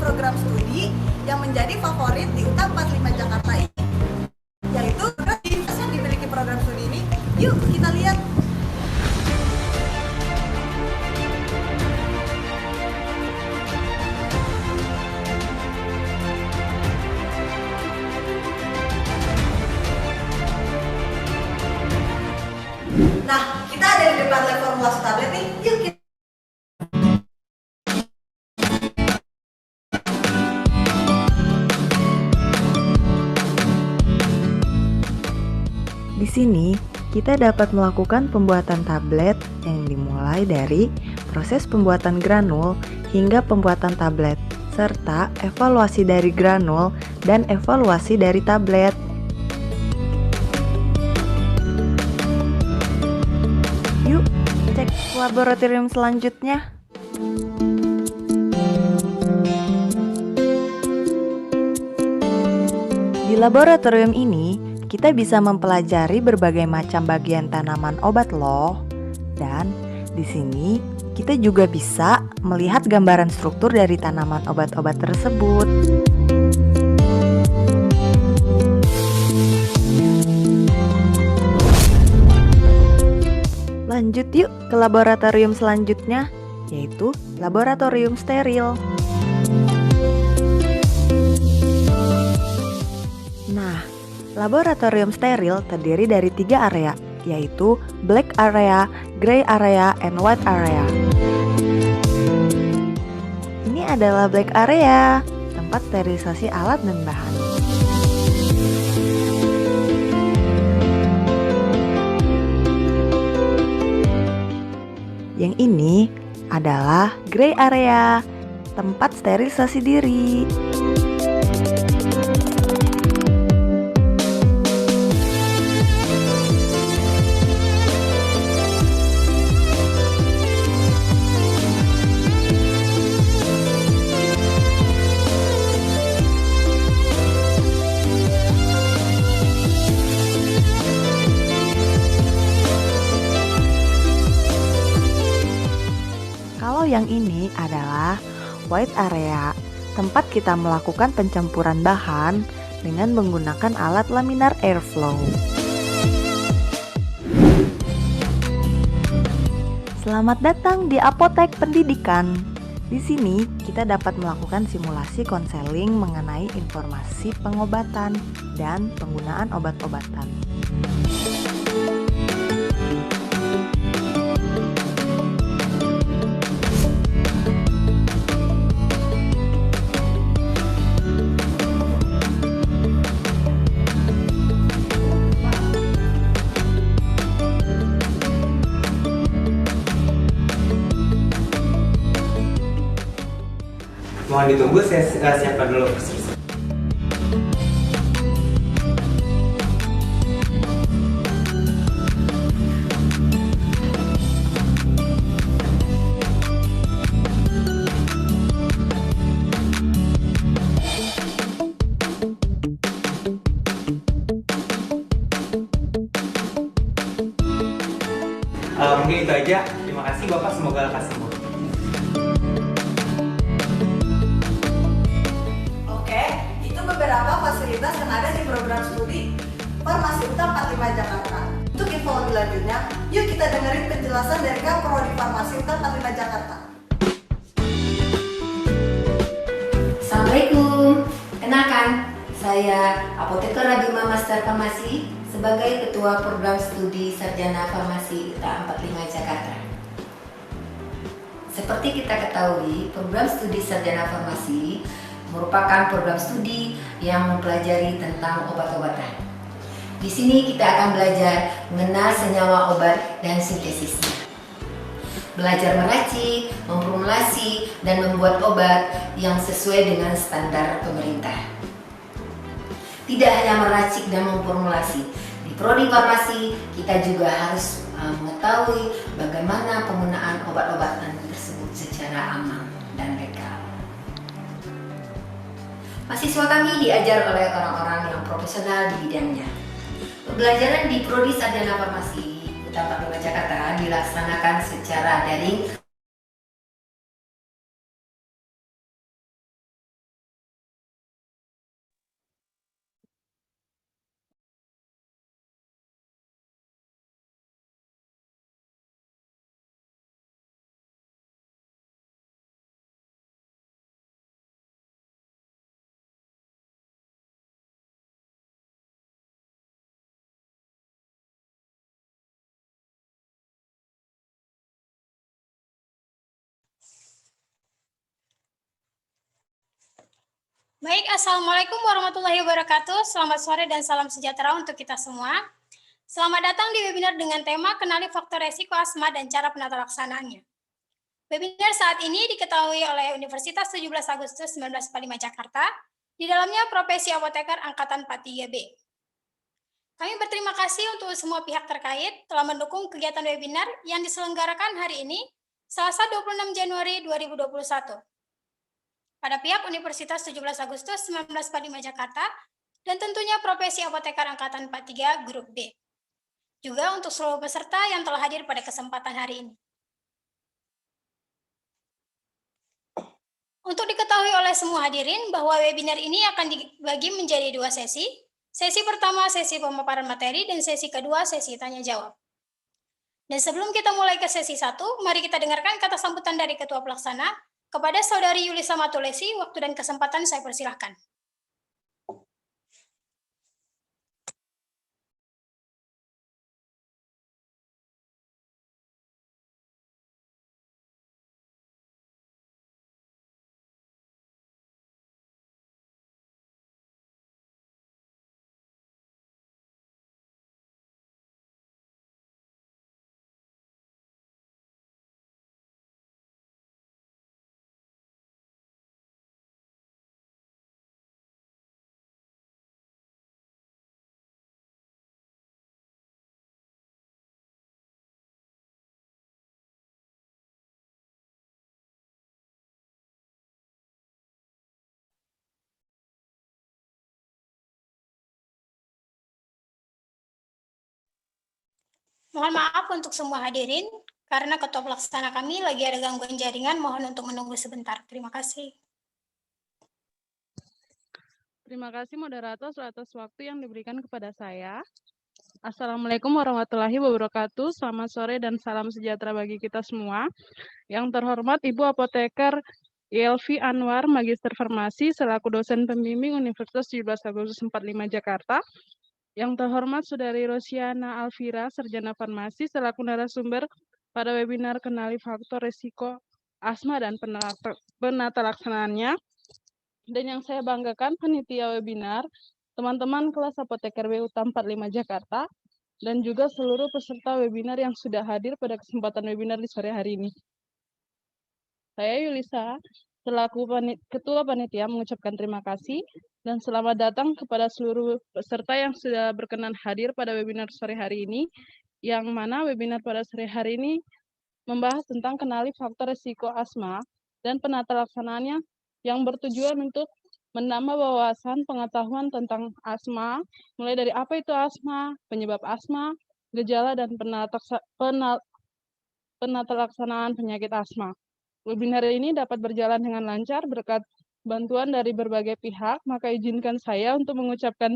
program studi yang menjadi favorit di UTA 45 Jakarta ini, yaitu universitas yang dimiliki program studi ini. Yuk kita lihat. Nah, kita ada di depan lab formulasi tablet nih. Yuk kita. Di sini, kita dapat melakukan pembuatan tablet yang dimulai dari proses pembuatan granul hingga pembuatan tablet, serta evaluasi dari granul dan evaluasi dari tablet. Yuk, cek laboratorium selanjutnya. Di laboratorium ini, kita bisa mempelajari berbagai macam bagian tanaman obat loh. Dan di sini kita juga bisa melihat gambaran struktur dari tanaman obat-obat tersebut. Lanjut yuk ke laboratorium selanjutnya, yaitu laboratorium steril. Nah, laboratorium steril terdiri dari 3 area, yaitu black area, gray area, and white area. Ini adalah black area, tempat sterilisasi alat dan bahan. Yang ini adalah gray area, tempat sterilisasi diri. Kalau yang ini adalah white area, tempat kita melakukan pencampuran bahan dengan menggunakan alat laminar airflow. Selamat datang di Apotek Pendidikan. Di sini kita dapat melakukan simulasi konseling mengenai informasi pengobatan dan penggunaan obat-obatan. Mohon ditunggu, saya siapkan dulu kursi. Mungkin itu aja. Terima kasih Bapak, semoga lekas sembuh. Beberapa fasilitas yang ada di program studi Farmasi UTA 45 Jakarta. Untuk info lebih lanjutnya, yuk kita dengerin penjelasan dari Prodi Farmasi UTA 45 Jakarta. Assalamualaikum, kenalkan, saya Apoteker Rabima Master Farmasi sebagai Ketua Program Studi Sarjana Farmasi UTA 45 Jakarta. Seperti kita ketahui, program studi Sarjana Farmasi merupakan program studi yang mempelajari tentang obat-obatan. Di sini kita akan belajar mengenal senyawa obat dan sintesisnya. Belajar meracik, memformulasi, dan membuat obat yang sesuai dengan standar pemerintah. Tidak hanya meracik dan memformulasi, di Prodi Farmasi kita juga harus mengetahui bagaimana penggunaan obat-obatan tersebut secara aman dan legal. Mahasiswa kami diajar oleh orang-orang yang profesional di bidangnya. Pembelajaran di Prodi Sarjana Farmasi UTA 45 Jakarta dilaksanakan secara daring Baik, Assalamualaikum warahmatullahi wabarakatuh. Selamat sore dan salam sejahtera untuk kita semua. Selamat datang di webinar dengan tema Kenali Faktor Resiko Asma dan Cara Penata Laksanaannya. Webinar saat ini diketahui oleh Universitas 17 Agustus 1945 Jakarta, di dalamnya Profesi Apoteker Angkatan 43B. Kami berterima kasih untuk semua pihak terkait telah mendukung kegiatan webinar yang diselenggarakan hari ini, Selasa 26 Januari 2021. Pada pihak Universitas 17 Agustus 1945 Jakarta, dan tentunya Profesi Apoteker Angkatan 43 Grup B. Juga untuk seluruh peserta yang telah hadir pada kesempatan hari ini. Untuk diketahui oleh semua hadirin bahwa webinar ini akan dibagi menjadi 2 sesi. Sesi pertama sesi pemaparan materi dan sesi kedua sesi tanya jawab. Dan sebelum kita mulai ke sesi 1, mari kita dengarkan kata sambutan dari Ketua Pelaksana. Kepada Saudari Yulisa Matulesi, waktu dan kesempatan saya persilahkan. Mohon maaf untuk semua hadirin, karena Ketua Pelaksana kami lagi ada gangguan jaringan, mohon untuk menunggu sebentar. Terima kasih. Terima kasih moderator atas waktu yang diberikan kepada saya. Assalamualaikum warahmatullahi wabarakatuh. Selamat sore dan salam sejahtera bagi kita semua. Yang terhormat Ibu Apoteker Yelvi Anwar, Magister Farmasi, selaku dosen pembimbing Universitas 17 Agustus 45 Jakarta. Yang terhormat Saudari Rosiana Alvira, Sarjana Farmasi, selaku narasumber pada webinar Kenali Faktor Resiko Asma dan Penata Laksanaannya. Dan yang saya banggakan panitia webinar, teman-teman kelas Apoteker BUTA 45 Jakarta, dan juga seluruh peserta webinar yang sudah hadir pada kesempatan webinar di sore hari ini. Saya Yulisa, selaku Ketua Panitia mengucapkan terima kasih dan selamat datang kepada seluruh peserta yang sudah berkenan hadir pada webinar sore hari ini, yang mana webinar pada sore hari ini membahas tentang kenali faktor risiko asma dan penata laksanaannya yang bertujuan untuk menambah wawasan pengetahuan tentang asma, mulai dari apa itu asma, penyebab asma, gejala, dan penata laksanaan penyakit asma. Webinar ini dapat berjalan dengan lancar berkat bantuan dari berbagai pihak, maka izinkan saya untuk mengucapkan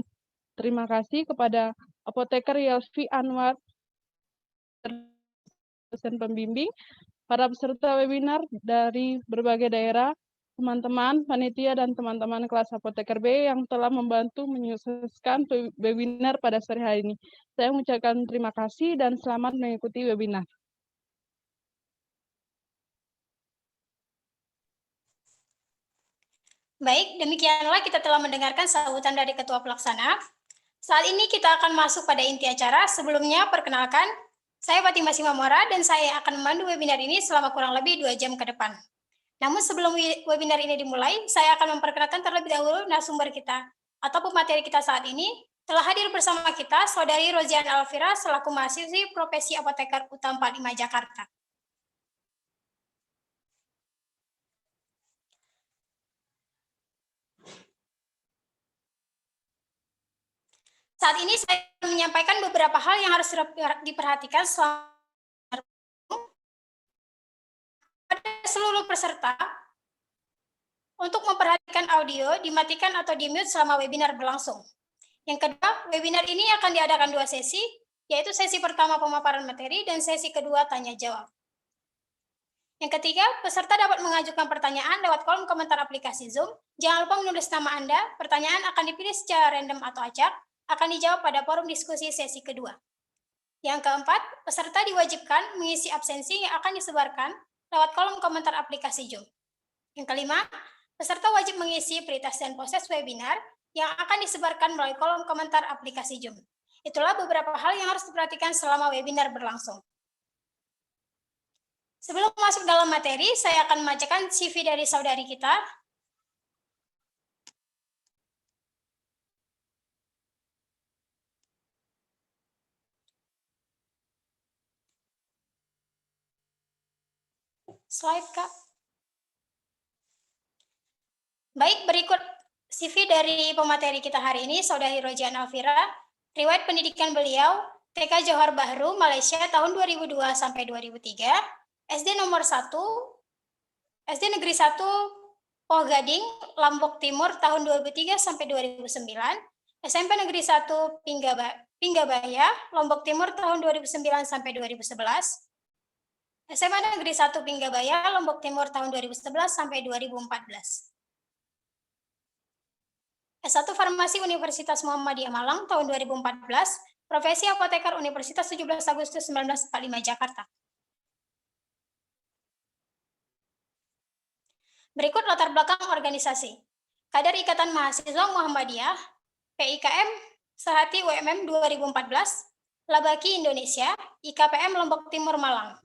terima kasih kepada Apoteker Yelvi Anwar, dosen pembimbing, para peserta webinar dari berbagai daerah, teman-teman, panitia, dan teman-teman kelas Apoteker B yang telah membantu menyukseskan webinar pada sore hari ini. Saya mengucapkan terima kasih dan selamat mengikuti webinar. Baik, demikianlah kita telah mendengarkan sambutan dari Ketua Pelaksana. Saat ini kita akan masuk pada inti acara. Sebelumnya, perkenalkan, saya Fatimah Simamora dan saya akan memandu webinar ini selama kurang lebih 2 jam ke depan. Namun sebelum webinar ini dimulai, saya akan memperkenalkan terlebih dahulu narasumber kita atau pemateri kita saat ini. Telah hadir bersama kita Saudari Rosiana Alvira selaku mahasiswi Profesi Apoteker UTA 45 Jakarta. Saat ini saya menyampaikan beberapa hal yang harus diperhatikan pada seluruh peserta. Untuk memperhatikan audio, dimatikan atau di-mute selama webinar berlangsung. Yang kedua, webinar ini akan diadakan 2 sesi, yaitu sesi pertama pemaparan materi dan sesi kedua tanya jawab. Yang ketiga, peserta dapat mengajukan pertanyaan lewat kolom komentar aplikasi Zoom. Jangan lupa menulis nama Anda, pertanyaan akan dipilih secara random atau acak, akan dijawab pada forum diskusi sesi kedua. Yang keempat, peserta diwajibkan mengisi absensi yang akan disebarkan lewat kolom komentar aplikasi Zoom. Yang kelima, Peserta wajib mengisi pre-test dan post-test webinar yang akan disebarkan melalui kolom komentar aplikasi Zoom. Itulah beberapa hal yang harus diperhatikan selama webinar berlangsung. Sebelum masuk dalam materi, saya akan membacakan CV dari saudari kita. Slide, Kak. Baik, berikut CV dari pemateri kita hari ini, Saudari Rojian Alvira. Riwayat pendidikan beliau, TK Johor Bahru, Malaysia tahun 2002 sampai 2003, SD nomor 1, SD Negeri 1, Poh Gading, Lombok Timur tahun 2003 sampai 2009, SMP Negeri 1, Pinggabaya, Lombok Timur tahun 2009 sampai 2011, SMA Negeri 1 Pinggabaya, Lombok Timur tahun 2011 sampai 2014. S1 Farmasi Universitas Muhammadiyah Malang tahun 2014, profesi apoteker Universitas 17 Agustus 1945 Jakarta. Berikut latar belakang organisasi. Kader Ikatan Mahasiswa Muhammadiyah, PIKM, Sehati UMM 2014, Labaki Indonesia, IKPM Lombok Timur Malang.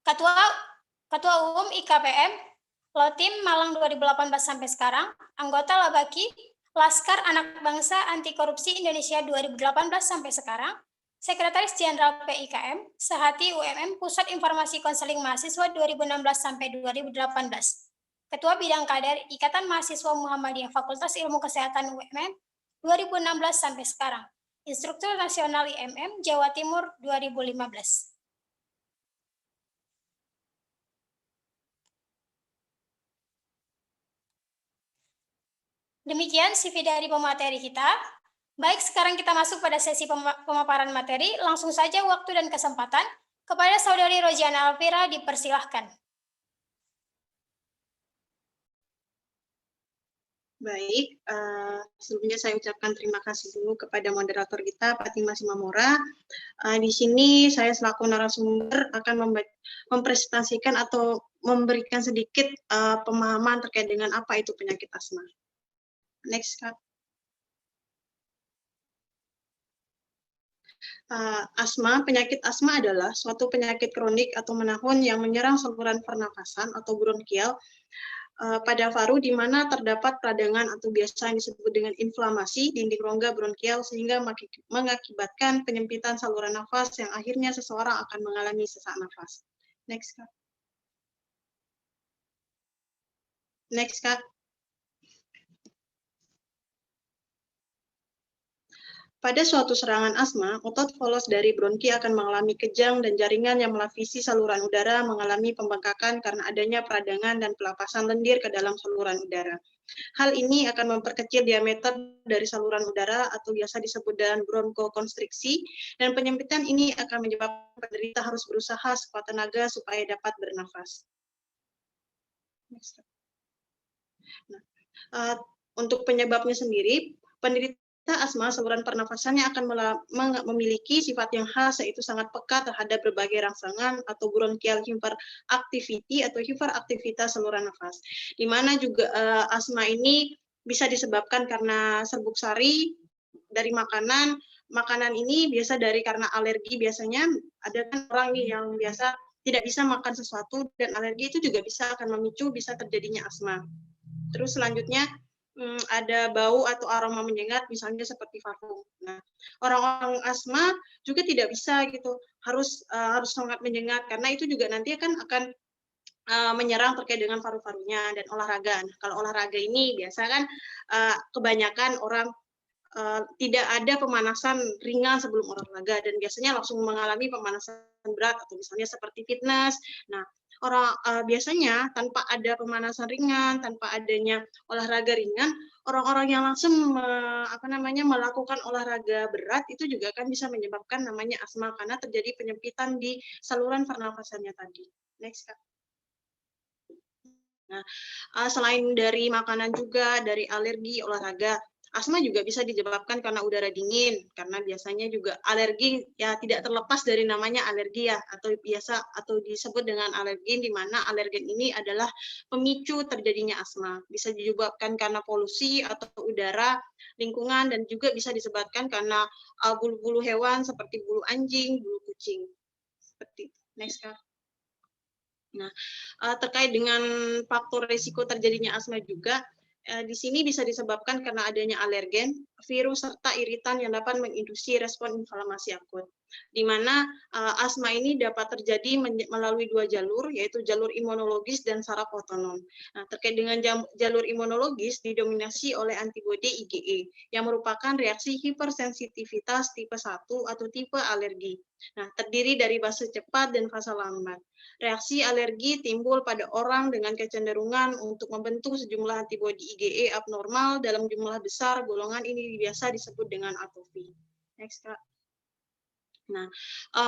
Ketua Umum IKPM, Lotim Malang 2018 sampai sekarang, anggota Labaki, Laskar Anak Bangsa Anti Korupsi Indonesia 2018 sampai sekarang, Sekretaris Jenderal PIKM, Sehati UMM Pusat Informasi Konseling Mahasiswa 2016 sampai 2018. Ketua Bidang Kader Ikatan Mahasiswa Muhammadiyah Fakultas Ilmu Kesehatan UMM 2016 sampai sekarang. Instruktur Nasional IMM Jawa Timur 2015. Demikian CV dari pemateri kita. Baik, sekarang kita masuk pada sesi pemaparan materi. Langsung saja waktu dan kesempatan kepada Saudari Rojiana Alvira dipersilahkan. Baik, sebelumnya saya ucapkan terima kasih dulu kepada moderator kita, Fatimah Simamora. Di sini saya selaku narasumber akan mempresentasikan atau memberikan sedikit pemahaman terkait dengan apa itu penyakit asma. Next, Kak. Penyakit asma adalah suatu penyakit kronik atau menahun yang menyerang saluran pernafasan atau bronkial pada paru di mana terdapat peradangan atau biasa yang disebut dengan inflamasi dinding rongga bronkial sehingga mengakibatkan penyempitan saluran nafas yang akhirnya seseorang akan mengalami sesak nafas. Next, Kak. Next, Kak. Pada suatu serangan asma, otot polos dari bronki akan mengalami kejang dan jaringan yang melapisi saluran udara mengalami pembengkakan karena adanya peradangan dan pelapasan lendir ke dalam saluran udara. Hal ini akan memperkecil diameter dari saluran udara atau biasa disebut dengan bronkokonstriksi, dan penyempitan ini akan menyebabkan penderita harus berusaha sekuat tenaga supaya dapat bernafas. Nah, untuk penyebabnya sendiri, penderita asma saluran pernafasannya akan memiliki sifat yang khas, yaitu sangat peka terhadap berbagai rangsangan atau bronchial hyperactivity atau hiperaktivitas saluran nafas. Di mana juga asma ini bisa disebabkan karena serbuk sari dari makanan. Makanan ini biasa karena alergi. Biasanya ada kan orang nih yang biasa tidak bisa makan sesuatu, dan alergi itu juga bisa akan memicu bisa terjadinya asma. Terus selanjutnya ada bau atau aroma menyengat, misalnya seperti parfum. Nah, orang-orang asma juga tidak bisa gitu, harus sangat menyengat, karena itu juga nanti akan menyerang terkait dengan paru-parunya dan olahraga. Nah, kalau olahraga ini biasa kan kebanyakan orang tidak ada pemanasan ringan sebelum olahraga, dan biasanya langsung mengalami pemanasan berat atau misalnya seperti fitness. Nah, biasanya tanpa ada pemanasan ringan, tanpa adanya olahraga ringan, orang-orang yang langsung melakukan olahraga berat itu juga akan bisa menyebabkan namanya asma karena terjadi penyempitan di saluran pernafasannya tadi. Next, Kak. Nah, selain dari makanan juga dari alergi olahraga, Asma juga bisa disebabkan karena udara dingin, karena biasanya juga alergi ya tidak terlepas dari namanya alergi ya, atau disebut dengan alergen, di mana alergen ini adalah pemicu terjadinya asma. Bisa disebabkan karena polusi atau udara, lingkungan, dan juga bisa disebabkan karena bulu-bulu hewan seperti bulu anjing, bulu kucing. Seperti itu. Next, Kak. Nah, terkait dengan faktor risiko terjadinya asma juga, di sini bisa disebabkan karena adanya alergen, virus, serta iritan yang dapat menginduksi respon inflamasi akut. Di mana asma ini dapat terjadi melalui dua jalur, yaitu jalur imunologis dan saraf otonom. Nah, terkait dengan jalur imunologis didominasi oleh antibodi IgE, yang merupakan reaksi hipersensitivitas tipe 1 atau tipe alergi. Nah, terdiri dari fase cepat dan fase lambat. Reaksi alergi timbul pada orang dengan kecenderungan untuk membentuk sejumlah antibodi IgE abnormal dalam jumlah besar. Golongan ini biasa disebut dengan atopi. Next, Kak. Nah,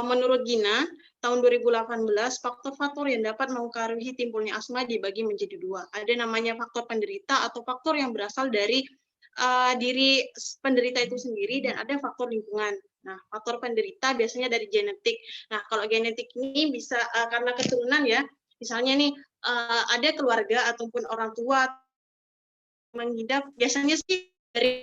menurut Gina, tahun 2018, faktor-faktor yang dapat mempengaruhi timbulnya asma dibagi menjadi dua. Ada namanya faktor penderita atau faktor yang berasal dari diri penderita itu sendiri, dan ada faktor lingkungan. Nah, faktor penderita biasanya dari genetik. Nah, kalau genetik ini bisa karena keturunan ya. Misalnya nih, ada keluarga ataupun orang tua mengidap, biasanya sih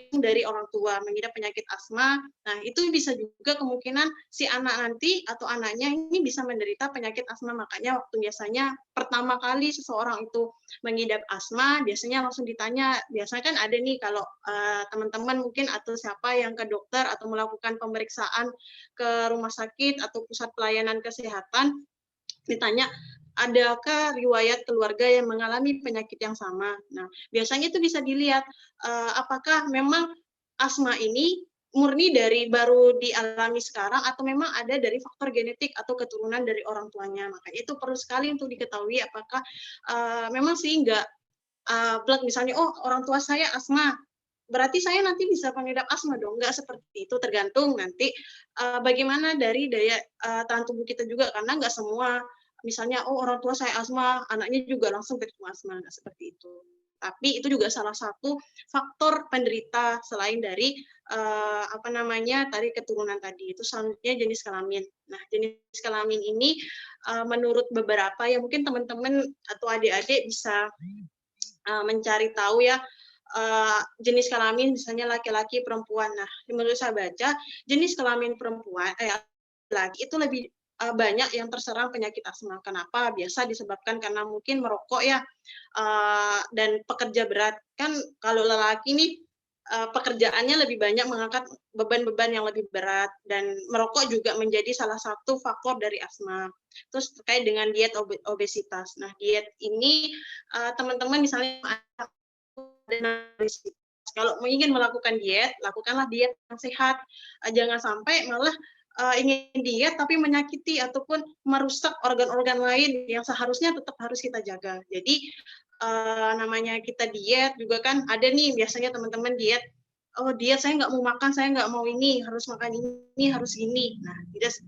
dari orang tua mengidap penyakit asma. Nah, itu bisa juga kemungkinan si anak nanti atau anaknya ini bisa menderita penyakit asma. Makanya waktu biasanya pertama kali seseorang itu mengidap asma, biasanya langsung ditanya, biasanya kan ada nih kalau teman-teman mungkin atau siapa yang ke dokter atau melakukan pemeriksaan ke rumah sakit atau pusat pelayanan kesehatan, ditanya, adakah riwayat keluarga yang mengalami penyakit yang sama? Nah, biasanya itu bisa dilihat apakah memang asma ini murni dari baru dialami sekarang atau memang ada dari faktor genetik atau keturunan dari orang tuanya. Makanya itu perlu sekali untuk diketahui apakah memang sih enggak plek misalnya, oh orang tua saya asma, berarti saya nanti bisa mengidap asma dong. Enggak seperti itu, tergantung nanti bagaimana dari daya tahan tubuh kita juga, karena enggak semua misalnya, oh orang tua saya asma, anaknya juga langsung terkena asma, nggak seperti itu. Tapi itu juga salah satu faktor penderita selain dari tadi keturunan tadi. Itu selanjutnya jenis kelamin. Nah, jenis kelamin ini menurut beberapa ya mungkin teman-teman atau adik-adik bisa mencari tahu ya jenis kelamin misalnya laki-laki perempuan. Nah, menurut saya baca jenis kelamin perempuan laki itu lebih banyak yang terserang penyakit asma. Kenapa? Biasa disebabkan karena mungkin merokok ya, dan pekerja berat. Kan kalau lelaki nih pekerjaannya lebih banyak mengangkat beban-beban yang lebih berat, dan merokok juga menjadi salah satu faktor dari asma. Terus terkait dengan diet obesitas. Nah, diet ini teman-teman misalnya kalau ingin melakukan diet, lakukanlah diet yang sehat. Jangan sampai malah ingin diet tapi menyakiti ataupun merusak organ-organ lain yang seharusnya tetap harus kita jaga. Jadi namanya kita diet juga kan ada nih biasanya teman-teman diet, oh diet saya nggak mau makan, saya nggak mau ini, harus makan ini, harus gini. Nah,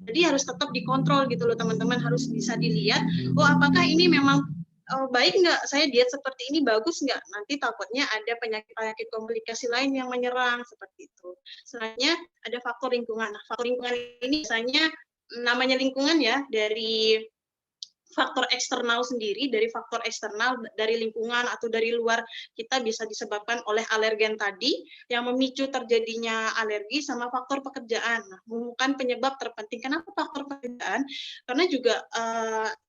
jadi harus tetap dikontrol gitu loh teman-teman, harus bisa dilihat, oh apakah ini memang baik nggak, saya diet seperti ini bagus nggak, nanti takutnya ada penyakit-penyakit komplikasi lain yang menyerang, seperti itu. Selanjutnya ada faktor lingkungan. Nah, faktor lingkungan ini biasanya namanya lingkungan ya, dari faktor eksternal sendiri, dari faktor eksternal dari lingkungan atau dari luar kita bisa disebabkan oleh alergen tadi yang memicu terjadinya alergi, sama faktor pekerjaan. Nah, bukan penyebab terpenting. Kenapa faktor pekerjaan? Karena juga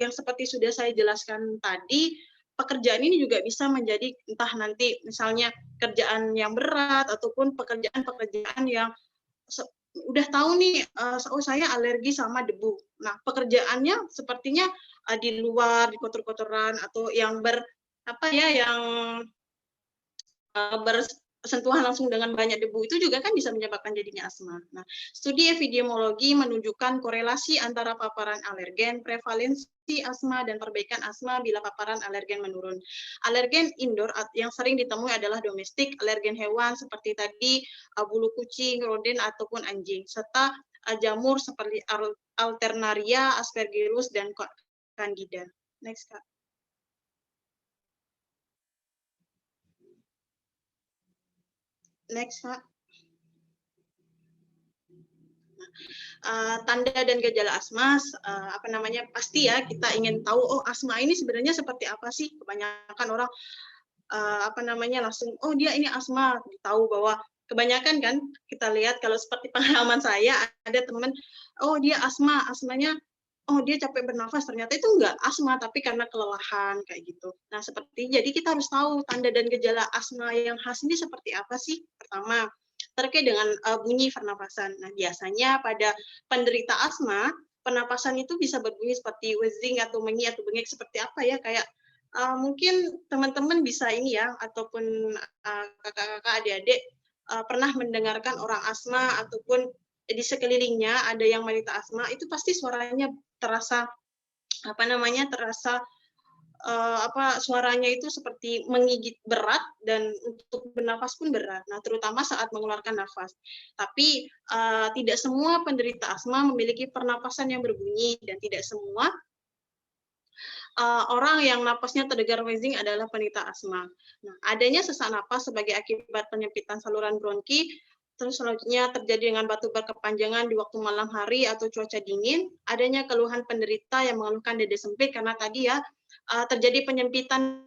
yang seperti sudah saya jelaskan tadi, pekerjaan ini juga bisa menjadi entah nanti misalnya kerjaan yang berat ataupun pekerjaan-pekerjaan yang udah tahu nih, oh saya alergi sama debu. Nah, pekerjaannya sepertinya di luar, di kotor-kotoran atau yang yang bersentuhan langsung dengan banyak debu, itu juga kan bisa menyebabkan jadinya asma. Nah, studi epidemiologi menunjukkan korelasi antara paparan alergen, prevalensi asma, dan perbaikan asma bila paparan alergen menurun. Alergen indoor yang sering ditemui adalah domestik, alergen hewan seperti tadi bulu kucing, rodent ataupun anjing, serta jamur seperti Alternaria, Aspergillus, dan Candida. Next, Kak. Next, Kak. Tanda dan gejala asma, pasti ya kita ingin tahu, oh asma ini sebenarnya seperti apa sih? Kebanyakan orang langsung, oh dia ini asma, tahu bahwa kebanyakan kan kita lihat kalau seperti pengalaman saya ada teman, oh dia asmanya, oh dia capek bernafas, ternyata itu enggak asma tapi karena kelelahan kayak gitu. Nah jadi kita harus tahu tanda dan gejala asma yang khas ini seperti apa sih? Pertama, terkait dengan bunyi pernafasan. Nah biasanya pada penderita asma, pernapasan itu bisa berbunyi seperti wheezing atau mengi atau bengek seperti apa ya, kayak mungkin teman-teman bisa ini ya, ataupun kakak-kakak, adik-adik pernah mendengarkan orang asma ataupun di sekelilingnya ada yang menderita asma, itu pasti suaranya terasa suaranya itu seperti menggigit berat dan untuk bernafas pun berat. Nah, terutama saat mengeluarkan nafas. Tapi tidak semua penderita asma memiliki pernapasan yang berbunyi dan tidak semua orang yang napasnya terdengar wheezing adalah penderita asma. Nah, adanya sesak napas sebagai akibat penyempitan saluran bronki, terus selanjutnya terjadi dengan batuk berkepanjangan di waktu malam hari atau cuaca dingin, adanya keluhan penderita yang mengeluhkan dada sempit karena tadi ya terjadi penyempitan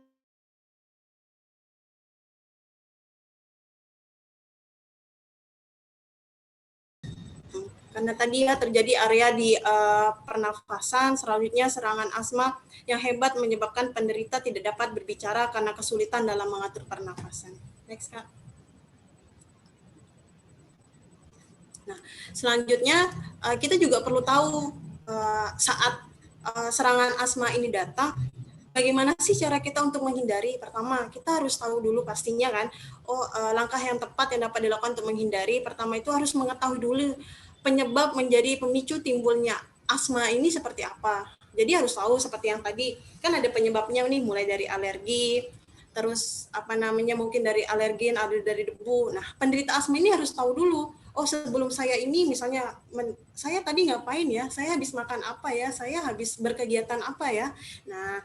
karena tadi ya terjadi area di pernafasan, selanjutnya serangan asma yang hebat menyebabkan penderita tidak dapat berbicara karena kesulitan dalam mengatur pernafasan. Next, Kak. Nah, selanjutnya kita juga perlu tahu saat serangan asma ini datang, bagaimana sih cara kita untuk menghindari? Pertama, kita harus tahu dulu pastinya kan, langkah yang tepat yang dapat dilakukan untuk menghindari. Pertama itu harus mengetahui dulu penyebab menjadi pemicu timbulnya asma ini seperti apa. Jadi harus tahu seperti yang tadi, kan ada penyebabnya nih, mulai dari alergi, terus mungkin dari alergen, ada dari debu. Nah, penderita asma ini harus tahu dulu, oh sebelum saya ini misalnya, saya tadi ngapain ya, saya habis makan apa ya, saya habis berkegiatan apa ya. Nah,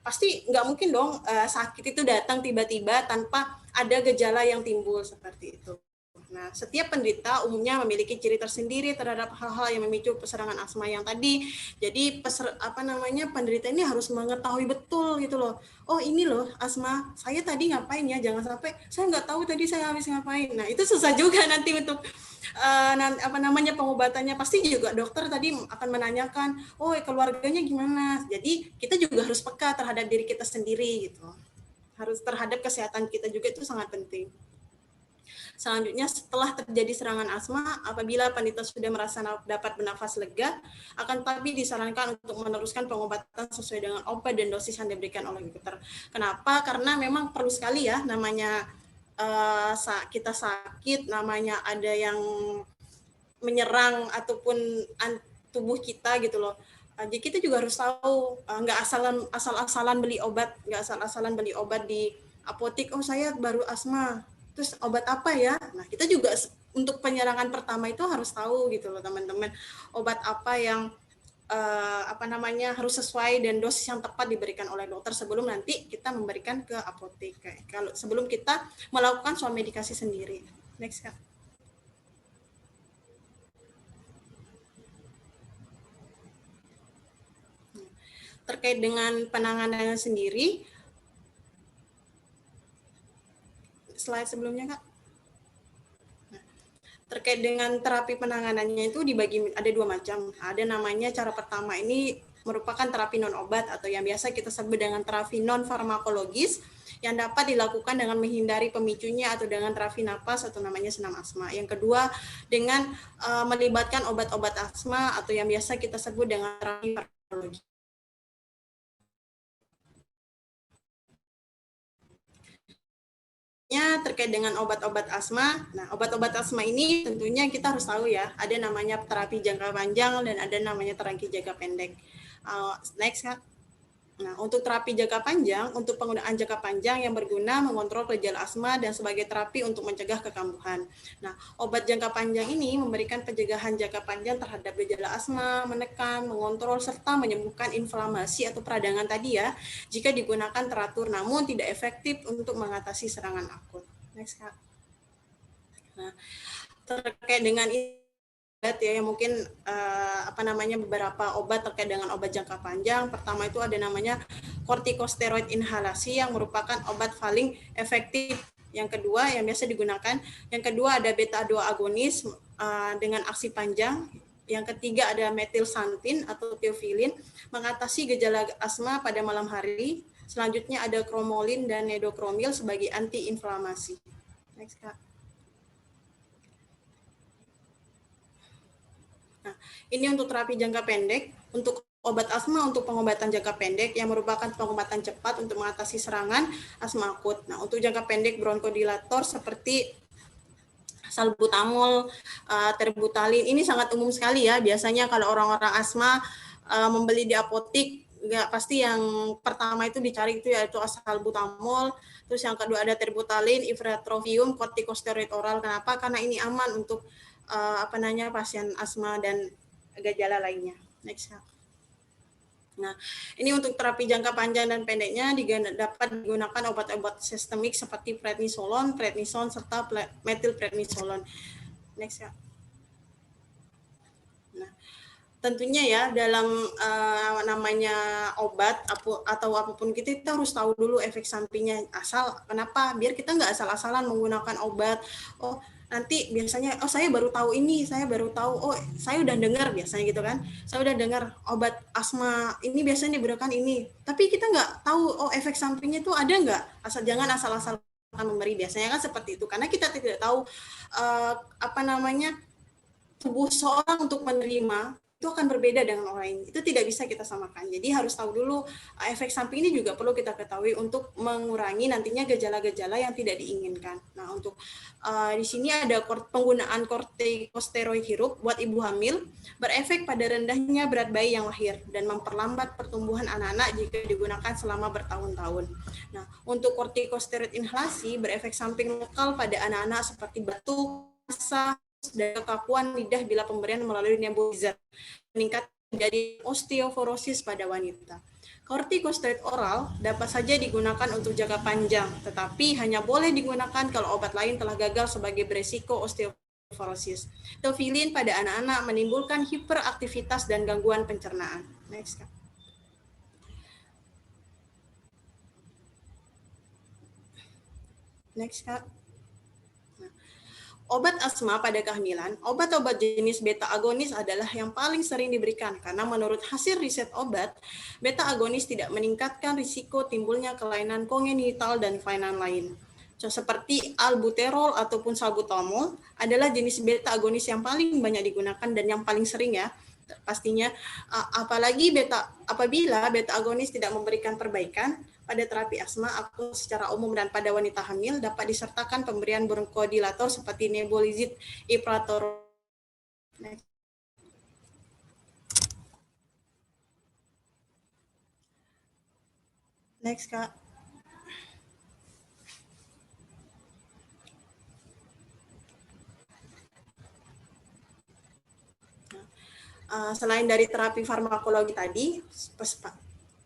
pasti nggak mungkin dong sakit itu datang tiba-tiba tanpa ada gejala yang timbul seperti itu. Nah, setiap penderita umumnya memiliki ciri tersendiri terhadap hal-hal yang memicu serangan asma yang tadi. Jadi penderita ini harus mengetahui betul gitu loh. Oh ini loh asma, saya tadi ngapain ya? Jangan sampai saya nggak tahu tadi saya habis ngapain. Nah itu susah juga nanti untuk pengobatannya. Pasti juga dokter tadi akan menanyakan, oh keluarganya gimana? Jadi kita juga harus peka terhadap diri kita sendiri gitu. Harus terhadap kesehatan kita juga, itu sangat penting. Selanjutnya, setelah terjadi serangan asma, apabila penderita sudah merasa dapat bernafas lega, akan tetapi disarankan untuk meneruskan pengobatan sesuai dengan obat dan dosis yang diberikan oleh dokter. Kenapa? Karena memang perlu sekali ya, namanya kita sakit, namanya ada yang menyerang ataupun tubuh kita gitu loh. Jadi kita juga harus tahu, nggak asal-asalan beli obat, di apotek. Oh saya baru asma, terus obat apa ya? Nah kita juga untuk penyerangan pertama itu harus tahu gitu loh teman-teman, obat apa yang harus sesuai dan dosis yang tepat diberikan oleh dokter sebelum nanti kita memberikan ke apotek. Kalau sebelum kita melakukan suatu medikasi sendiri. Next, Kak. Terkait dengan penanganannya sendiri, slide sebelumnya, Kak. Nah, terkait dengan terapi penanganannya itu dibagi ada dua macam. Ada namanya, cara pertama ini merupakan terapi non obat atau yang biasa kita sebut dengan terapi non farmakologis yang dapat dilakukan dengan menghindari pemicunya atau dengan terapi napas atau namanya senam asma. Yang kedua dengan melibatkan obat-obat asma atau yang biasa kita sebut dengan terapi farmakologi. Terkait dengan obat-obat asma. Nah, obat-obat asma ini tentunya kita harus tahu ya, ada namanya terapi jangka panjang dan ada namanya terapi jangka pendek. Next, Kak. Nah, untuk terapi jangka panjang, untuk penggunaan jangka panjang yang berguna mengontrol gejala asma dan sebagai terapi untuk mencegah kekambuhan. Nah, obat jangka panjang ini memberikan pencegahan jangka panjang terhadap gejala asma, menekan, mengontrol, serta menyembuhkan inflamasi atau peradangan tadi ya, jika digunakan teratur namun tidak efektif untuk mengatasi serangan akut. Next, Kak. Nah, terkait dengan obat ya, mungkin beberapa obat terkait dengan obat jangka panjang. Pertama itu ada namanya kortikosteroid inhalasi yang merupakan obat paling efektif. Yang kedua yang biasa digunakan, yang kedua ada beta 2 agonis dengan aksi panjang. Yang ketiga ada metilsantin atau teofilin mengatasi gejala asma pada malam hari. Selanjutnya ada kromolin dan nedokromil sebagai antiinflamasi. Next, Kak. Nah, ini untuk terapi jangka pendek, untuk obat asma untuk pengobatan jangka pendek yang merupakan pengobatan cepat untuk mengatasi serangan asma akut. Nah, untuk jangka pendek bronkodilator seperti salbutamol, terbutalin, ini sangat umum sekali ya. Biasanya kalau orang-orang asma membeli di apotik, nggak pasti yang pertama itu dicari itu yaitu salbutamol, terus yang kedua ada terbutalin, ipratropium, kortikosteroid oral. Kenapa? Karena ini aman untuk pasien asma dan gejala lainnya. Next. Nah, ini untuk terapi jangka panjang dan pendeknya dapat digunakan obat-obat sistemik seperti prednisolon, prednison, serta metilprednisolon. Next, ya. Nah, tentunya ya dalam namanya obat atau apapun kita harus tahu dulu efek sampingnya. Kenapa? Biar kita nggak asal-asalan menggunakan obat. Oh, nanti biasanya saya baru tahu ini, saya udah dengar biasanya gitu kan, saya udah dengar obat asma ini biasanya diberikan ini, tapi kita nggak tahu efek sampingnya itu ada nggak. Jangan asal-asalan memberi, biasanya kan seperti itu, karena kita tidak tahu tubuh seorang untuk menerima itu akan berbeda dengan orang lain. Itu tidak bisa kita samakan. Jadi harus tahu dulu efek samping ini juga perlu kita ketahui untuk mengurangi nantinya gejala-gejala yang tidak diinginkan. Nah, untuk di sini ada penggunaan kortikosteroid hirup buat ibu hamil berefek pada rendahnya berat bayi yang lahir dan memperlambat pertumbuhan anak-anak jika digunakan selama bertahun-tahun. Nah, untuk kortikosteroid inhalasi berefek samping lokal pada anak-anak seperti batuk, rasa, dan kekakuan lidah bila pemberian melalui nebulizer, meningkat menjadi osteoporosis pada wanita. Kortikosteroid oral dapat saja digunakan untuk jangka panjang, tetapi hanya boleh digunakan kalau obat lain telah gagal sebagai beresiko osteoporosis. Teofilin pada anak-anak menimbulkan hiperaktivitas dan gangguan pencernaan. Next, Kak. Next, Kak. Obat asma pada kehamilan, obat-obat jenis beta agonis adalah yang paling sering diberikan karena menurut hasil riset obat, beta agonis tidak meningkatkan risiko timbulnya kelainan kongenital dan kelainan lain. Seperti albuterol ataupun salbutamol adalah jenis beta agonis yang paling banyak digunakan dan yang paling sering ya. Pastinya apalagi apabila beta agonis tidak memberikan perbaikan pada terapi asma akut secara umum dan pada wanita hamil dapat disertakan pemberian bronkodilator seperti nebulizid, ipratropium. Next, Kak. Selain dari terapi farmakologi tadi,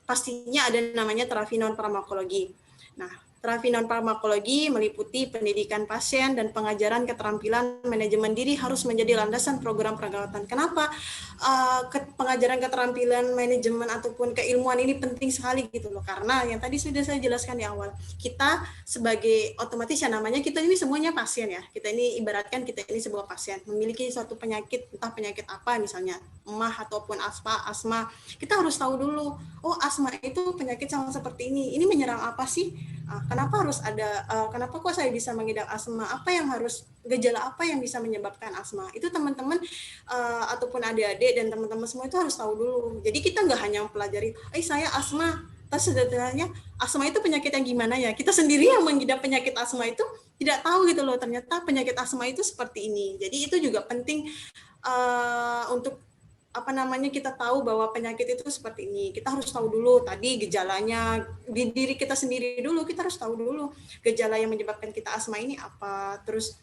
pastinya ada namanya terapi non-farmakologi. Nah, terapi non-farmakologi meliputi pendidikan pasien dan pengajaran keterampilan manajemen diri harus menjadi landasan program perawatan. Kenapa pengajaran keterampilan manajemen ataupun keilmuan ini penting sekali gitu loh? Karena yang tadi sudah saya jelaskan di awal, kita sebagai otomatis ya namanya kita ini semuanya pasien ya. Kita ini ibaratkan kita ini sebuah pasien memiliki suatu penyakit, entah penyakit apa misalnya emah ataupun asma. Kita harus tahu dulu, oh asma itu penyakit sama seperti ini menyerang apa sih? Kenapa harus ada, kenapa kok saya bisa mengidap asma, gejala apa yang bisa menyebabkan asma, itu teman-teman ataupun adik-adik dan teman-teman semua itu harus tahu dulu. Jadi kita nggak hanya mempelajari, saya asma, terus sebenarnya asma itu penyakit yang gimana ya, kita sendiri yang mengidap penyakit asma itu tidak tahu gitu loh, ternyata penyakit asma itu seperti ini. Jadi itu juga penting untuk kita tahu bahwa penyakit itu seperti ini. Kita harus tahu dulu tadi gejalanya di diri kita sendiri dulu. Kita harus tahu dulu gejala yang menyebabkan kita asma ini apa. Terus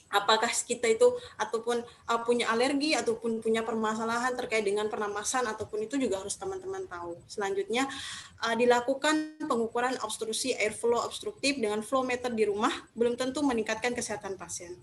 apakah kita itu ataupun punya alergi ataupun punya permasalahan terkait dengan pernapasan ataupun itu juga harus teman-teman tahu. Selanjutnya dilakukan pengukuran obstruksi airflow obstruktif dengan flow meter di rumah belum tentu meningkatkan kesehatan pasien.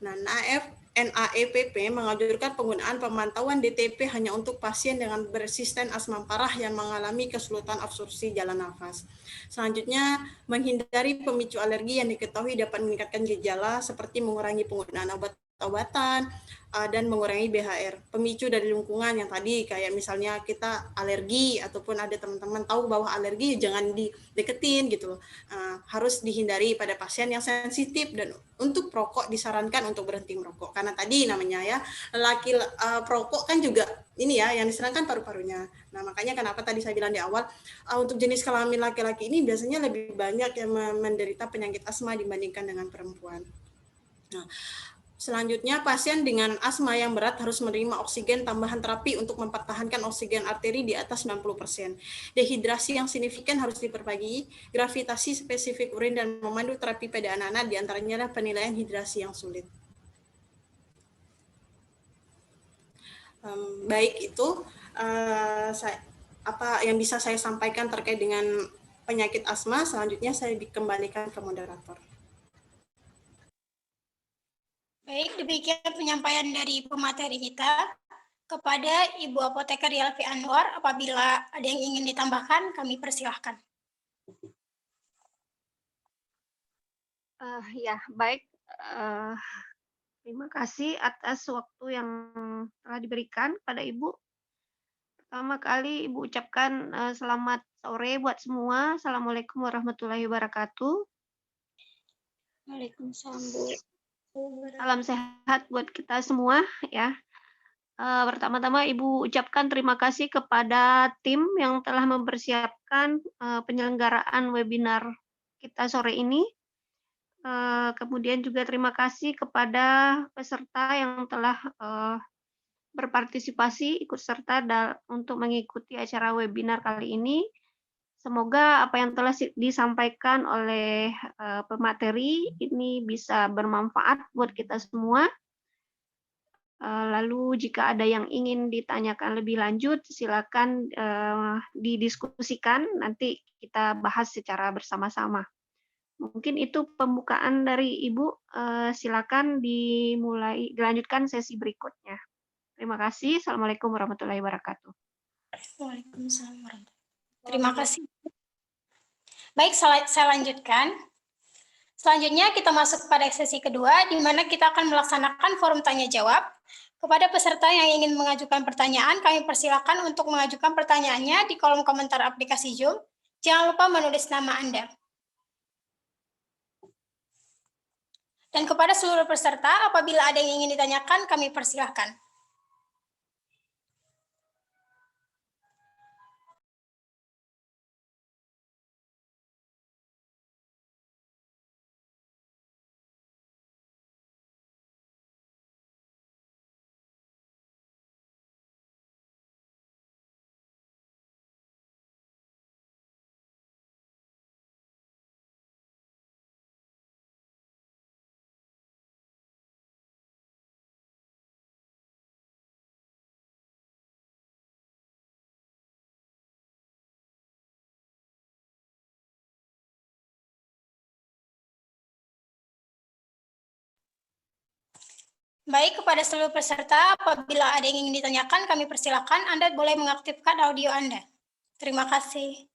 Nah, NAEPP menganjurkan penggunaan pemantauan DTP hanya untuk pasien dengan beresisten asma parah yang mengalami kesulitan obstruksi jalan nafas. Selanjutnya, menghindari pemicu alergi yang diketahui dapat meningkatkan gejala seperti mengurangi penggunaan obat-obatan dan mengurangi BHR. Pemicu dari lingkungan yang tadi kayak misalnya kita alergi ataupun ada teman-teman tahu bahwa alergi jangan dideketin gitu. Harus dihindari pada pasien yang sensitif dan untuk perokok disarankan untuk berhenti merokok karena tadi namanya ya laki perokok kan juga ini ya yang diserangkan paru-parunya. Nah, makanya kenapa tadi saya bilang di awal untuk jenis kelamin laki-laki ini biasanya lebih banyak yang menderita penyakit asma dibandingkan dengan perempuan. Nah, selanjutnya, pasien dengan asma yang berat harus menerima oksigen tambahan terapi untuk mempertahankan oksigen arteri di atas 90%. Dehidrasi yang signifikan harus diperbagi, gravitasi spesifik urin dan memandu terapi pada anak-anak diantaranya adalah penilaian hidrasi yang sulit. Baik itu apa yang bisa saya sampaikan terkait dengan penyakit asma. Selanjutnya saya dikembalikan ke moderator. Baik, demikian penyampaian dari pemateri kita. Kepada Ibu Apoteker Yelvi Anwar, apabila ada yang ingin ditambahkan, kami persilahkan. Ya, baik. Terima kasih atas waktu yang telah diberikan pada Ibu. Pertama kali Ibu ucapkan selamat sore buat semua. Assalamualaikum warahmatullahi wabarakatuh. Waalaikumsalam, Bu. Salam sehat buat kita semua ya. Pertama-tama Ibu ucapkan terima kasih kepada tim yang telah mempersiapkan penyelenggaraan webinar kita sore ini. Kemudian juga terima kasih kepada peserta yang telah berpartisipasi ikut serta untuk mengikuti acara webinar kali ini. Semoga apa yang telah disampaikan oleh pemateri ini bisa bermanfaat buat kita semua. Lalu jika ada yang ingin ditanyakan lebih lanjut, silakan didiskusikan, nanti kita bahas secara bersama-sama. Mungkin itu pembukaan dari Ibu. Silakan dilanjutkan sesi berikutnya. Terima kasih. Assalamualaikum warahmatullahi wabarakatuh. Waalaikumsalam warahmatullahi wabarakatuh. Terima kasih. Baik, saya lanjutkan. Selanjutnya kita masuk pada sesi kedua, di mana kita akan melaksanakan forum tanya-jawab. Kepada peserta yang ingin mengajukan pertanyaan, kami persilakan untuk mengajukan pertanyaannya di kolom komentar aplikasi Zoom. Jangan lupa menulis nama Anda. Dan kepada seluruh peserta, apabila ada yang ingin ditanyakan, kami persilahkan. Baik, kepada seluruh peserta, apabila ada yang ingin ditanyakan, kami persilakan Anda boleh mengaktifkan audio Anda. Terima kasih.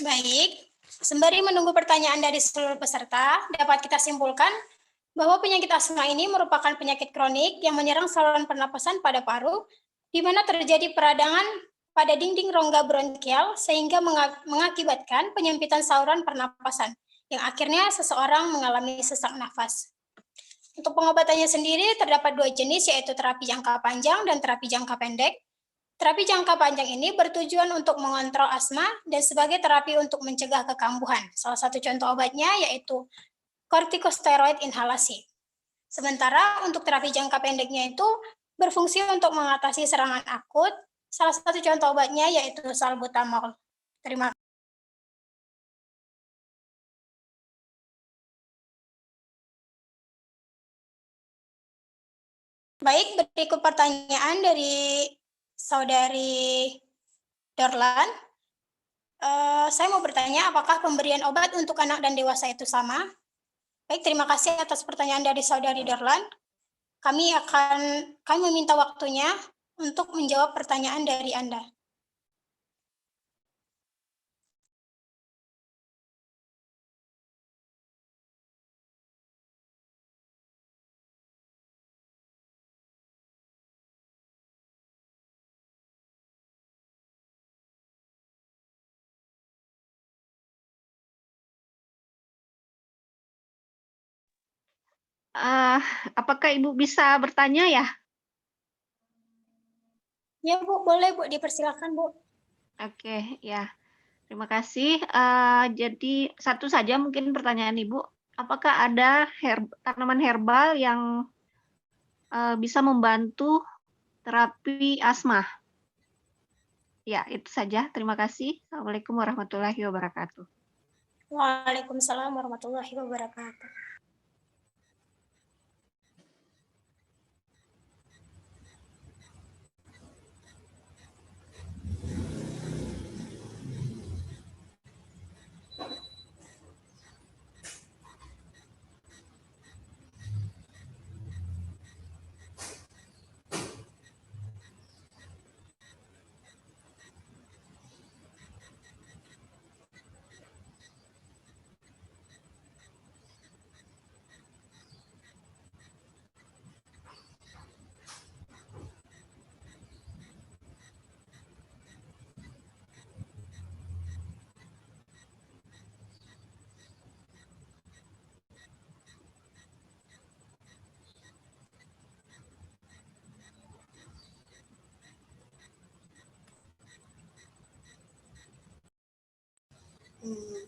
Baik, sembari menunggu pertanyaan dari seluruh peserta, dapat kita simpulkan bahwa penyakit asma ini merupakan penyakit kronik yang menyerang saluran pernapasan pada paru, di mana terjadi peradangan pada dinding rongga bronkial sehingga mengakibatkan penyempitan saluran pernapasan, yang akhirnya seseorang mengalami sesak nafas. Untuk pengobatannya sendiri terdapat 2 jenis, yaitu terapi jangka panjang dan terapi jangka pendek. Terapi jangka panjang ini bertujuan untuk mengontrol asma dan sebagai terapi untuk mencegah kekambuhan. Salah satu contoh obatnya yaitu kortikosteroid inhalasi. Sementara untuk terapi jangka pendeknya itu berfungsi untuk mengatasi serangan akut. Salah satu contoh obatnya yaitu salbutamol. Terima kasih. Baik, berikut pertanyaan dari Saudari Dorlan. Saya mau bertanya, apakah pemberian obat untuk anak dan dewasa itu sama? Baik, terima kasih atas pertanyaan dari Saudari Dorlan. Kami meminta waktunya untuk menjawab pertanyaan dari Anda. Apakah Ibu bisa bertanya ya? Ya Bu, boleh Bu, dipersilakan Bu. Oke, ya. Terima kasih. Jadi satu saja mungkin pertanyaan Ibu. Apakah ada tanaman herbal yang bisa membantu terapi asma? Ya, itu saja. Terima kasih. Assalamualaikum warahmatullahi wabarakatuh. Waalaikumsalam warahmatullahi wabarakatuh.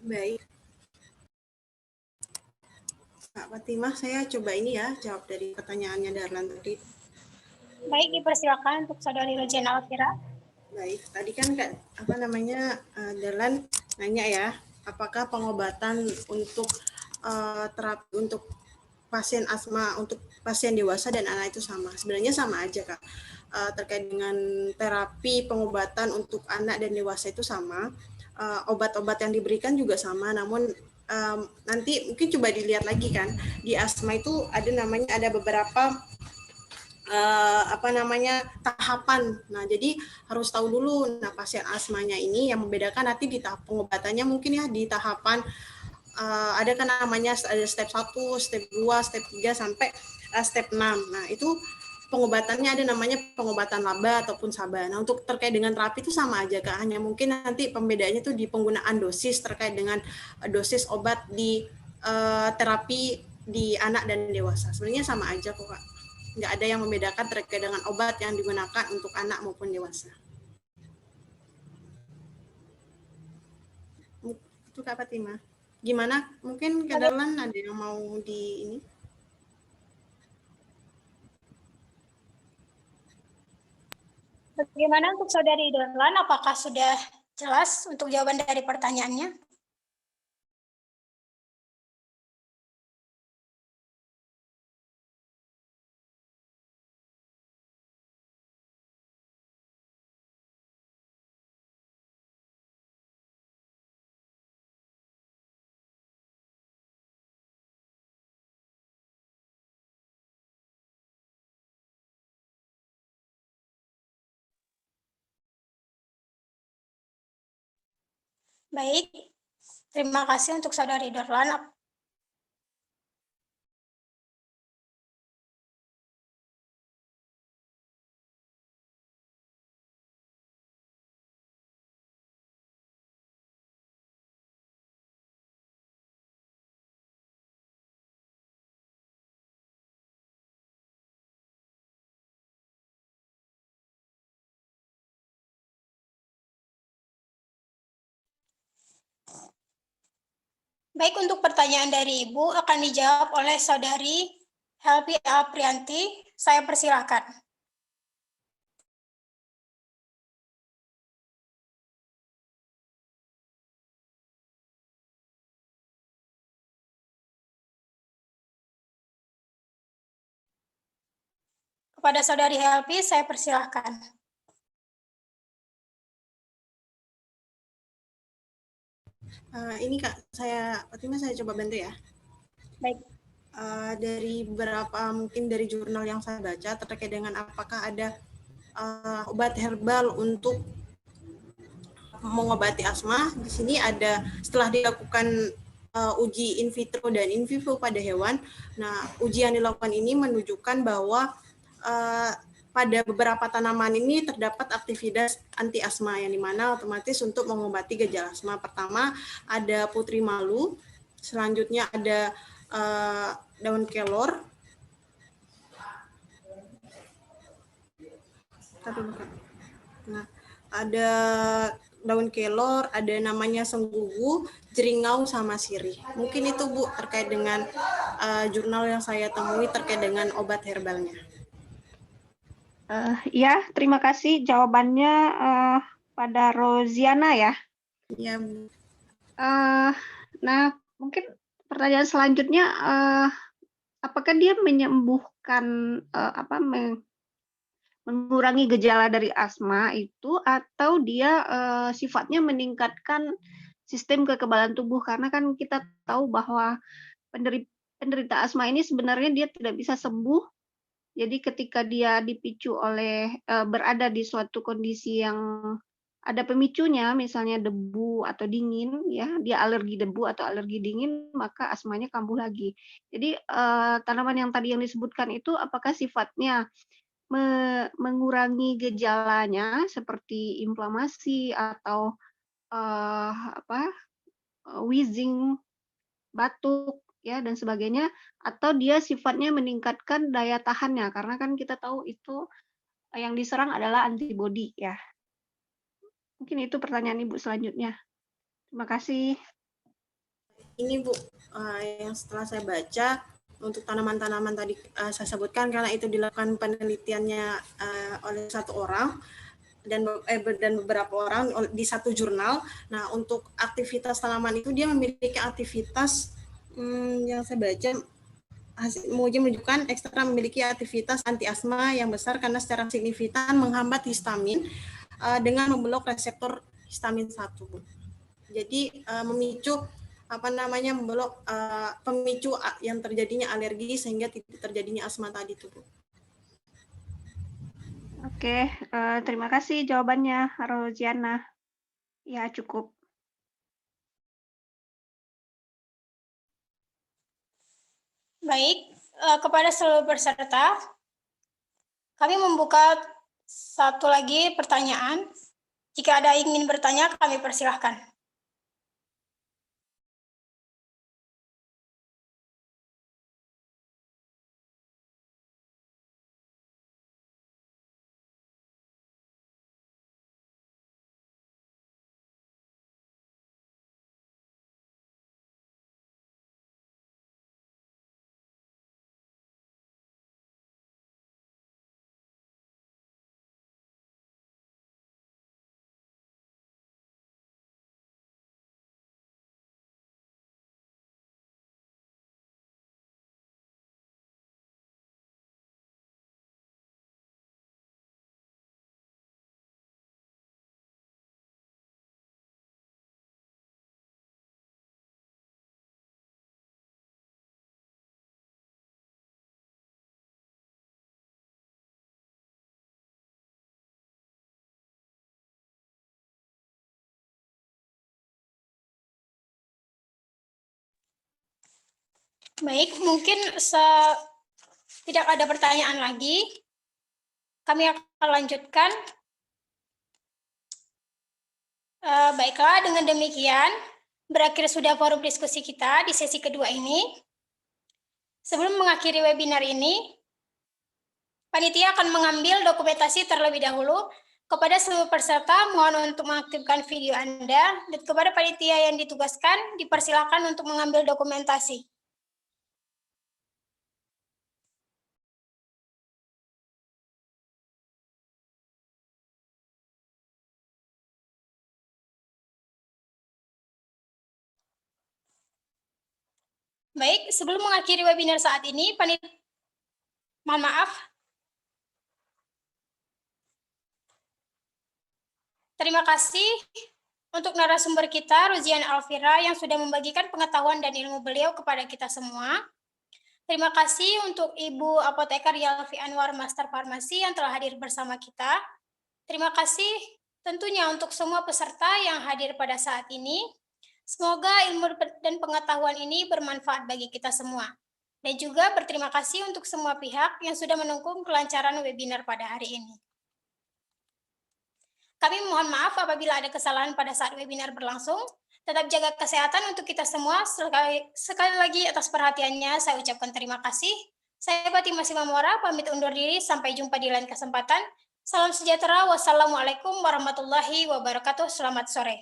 Baik. Kak Fatimah, saya coba ini ya, jawab dari pertanyaannya Darlan tadi. Baik, dipersilakan untuk Saudari Rojena Alfira. Baik, tadi kan Kak, Darlan nanya ya, apakah pengobatan untuk terapi untuk pasien asma untuk pasien dewasa dan anak itu sama? Sebenarnya sama aja Kak. Terkait dengan terapi pengobatan untuk anak dan dewasa itu sama. Obat-obat yang diberikan juga sama, namun nanti mungkin coba dilihat lagi kan, di asma itu ada beberapa tahapan. Nah, jadi harus tahu dulu. Nah, pasien asmanya ini yang membedakan nanti di tahap pengobatannya mungkin ya di tahapan ada kan namanya ada step 1, step 2, step 3 sampai step 6. Nah, itu pengobatannya ada namanya pengobatan laba ataupun SABA. Nah, untuk terkait dengan terapi itu sama aja Kak, hanya mungkin nanti pembedaannya itu di penggunaan dosis terkait dengan dosis obat di terapi di anak dan dewasa. Sebenarnya sama aja kok Kak. Nggak ada yang membedakan terkait dengan obat yang digunakan untuk anak maupun dewasa. Itu Kak Fatimah. Gimana? Mungkin Kak Darlan ada yang mau di ini? Bagaimana untuk Saudari Dorlan? Apakah sudah jelas untuk jawaban dari pertanyaannya? Baik, terima kasih untuk Saudari Dorlan. Baik, untuk pertanyaan dari Ibu akan dijawab oleh Saudari Helpi Aprianti. Saya persilakan. Kepada Saudari Helpi, saya persilahkan. Ini Kak, Fatima saya coba bantu ya. Baik. Dari beberapa mungkin dari jurnal yang saya baca terkait dengan apakah ada obat herbal untuk mengobati asma. Di sini ada setelah dilakukan uji in vitro dan in vivo pada hewan. Nah, uji yang dilakukan ini menunjukkan bahwa pada beberapa tanaman ini terdapat aktivitas anti asma yang dimana otomatis untuk mengobati gejala asma. Pertama ada putri malu, selanjutnya ada daun kelor. Nah, ada daun kelor, ada namanya senggugu, jeringau, sama sirih. Mungkin itu Bu terkait dengan jurnal yang saya temui terkait dengan obat herbalnya. Ya, terima kasih jawabannya pada Roziana ya. Ya. Nah, mungkin pertanyaan selanjutnya, apakah dia menyembuhkan mengurangi gejala dari asma itu, atau dia sifatnya meningkatkan sistem kekebalan tubuh? Karena kan kita tahu bahwa penderita asma ini sebenarnya dia tidak bisa sembuh. Jadi ketika dia dipicu oleh berada di suatu kondisi yang ada pemicunya, misalnya debu atau dingin, ya, dia alergi debu atau alergi dingin, maka asmanya kambuh lagi. Jadi tanaman yang tadi yang disebutkan itu apakah sifatnya mengurangi gejalanya seperti inflamasi atau wheezing, batuk, ya, dan sebagainya, atau dia sifatnya meningkatkan daya tahannya, karena kan kita tahu itu yang diserang adalah antibodi, ya. Mungkin itu pertanyaan Ibu selanjutnya. Terima kasih. Ini Bu, yang setelah saya baca untuk tanaman-tanaman tadi saya sebutkan karena itu dilakukan penelitiannya oleh satu orang dan beberapa orang di satu jurnal. Nah, untuk aktivitas tanaman itu dia memiliki aktivitas yang saya baca uji menunjukkan ekstra memiliki aktivitas anti asma yang besar karena secara signifikan menghambat histamin dengan memblok reseptor histamin 1. Jadi memicu memblok pemicu yang terjadinya alergi sehingga tidak terjadinya asma tadi itu, Bu. Oke, terima kasih jawabannya, Roziana. Ya, cukup. Baik, kepada seluruh peserta, kami membuka satu lagi pertanyaan. Jika ada yang ingin bertanya, kami persilahkan. Baik, mungkin tidak ada pertanyaan lagi. Kami akan lanjutkan. Baiklah, dengan demikian berakhir sudah forum diskusi kita di sesi kedua ini. Sebelum mengakhiri webinar ini, panitia akan mengambil dokumentasi terlebih dahulu. Kepada seluruh peserta, mohon untuk mengaktifkan video Anda, dan kepada panitia yang ditugaskan, dipersilakan untuk mengambil dokumentasi. Baik, sebelum mengakhiri webinar saat ini, mohon maaf. Terima kasih untuk narasumber kita, Ruzian Alfira, yang sudah membagikan pengetahuan dan ilmu beliau kepada kita semua. Terima kasih untuk Ibu Apoteker Yalfi Anwar, Master Farmasi, yang telah hadir bersama kita. Terima kasih tentunya untuk semua peserta yang hadir pada saat ini. Semoga ilmu dan pengetahuan ini bermanfaat bagi kita semua. Dan juga berterima kasih untuk semua pihak yang sudah mendukung kelancaran webinar pada hari ini. Kami mohon maaf apabila ada kesalahan pada saat webinar berlangsung. Tetap jaga kesehatan untuk kita semua. Sekali lagi atas perhatiannya saya ucapkan terima kasih. Saya Fatimah Simamora, pamit undur diri. Sampai jumpa di lain kesempatan. Salam sejahtera. Wassalamualaikum warahmatullahi wabarakatuh. Selamat sore.